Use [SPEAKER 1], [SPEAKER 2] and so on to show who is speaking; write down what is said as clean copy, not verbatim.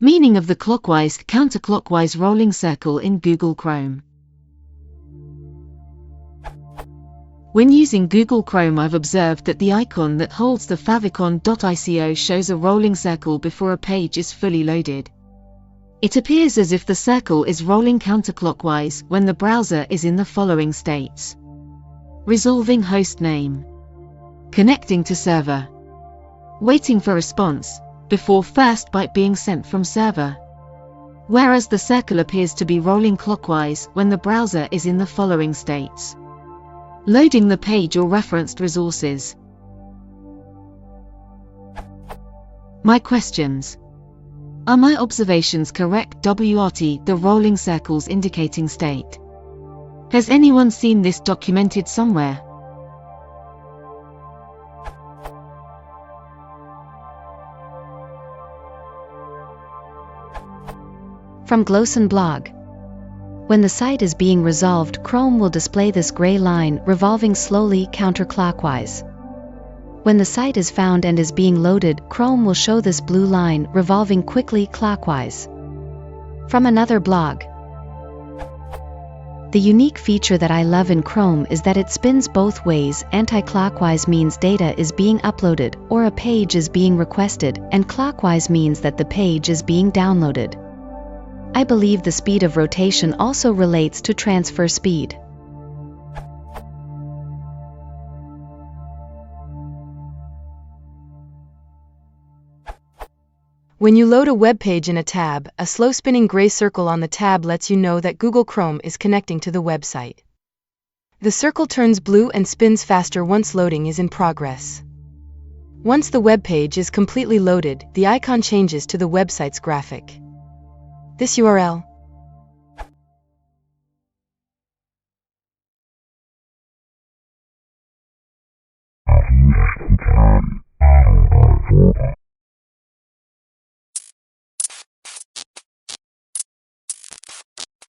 [SPEAKER 1] Meaning of the clockwise, counterclockwise rolling circle in Google Chrome. When using Google Chrome, I've observed that the icon that holds the favicon.ico shows a rolling circle before a page is fully loaded. It appears as if the circle is rolling counterclockwise when the browser is in the following states: resolving host name, connecting to server, waiting for response, before first byte being sent from server. Whereas the circle appears to be rolling clockwise when the browser is in the following states: loading the page or referenced resources. My questions. Are my observations correct? WRT, the rolling circles indicating state. Has anyone seen this documented somewhere?
[SPEAKER 2] From Glossen blog. When the site is being resolved, Chrome will display this gray line revolving slowly counterclockwise. When the site is found and is being loaded, Chrome will show this blue line revolving quickly clockwise. From another blog. The unique feature that I love in Chrome is that it spins both ways. Anti-clockwise means data is being uploaded or a page is being requested, and clockwise means that the page is being downloaded. I believe the speed of rotation also relates to transfer speed.
[SPEAKER 3] When you load a web page in a tab, a slow-spinning gray circle on the tab lets you know that Google Chrome is connecting to the website. The circle turns blue and spins faster once loading is in progress. Once the web page is completely loaded, the icon changes to the website's graphic. This URL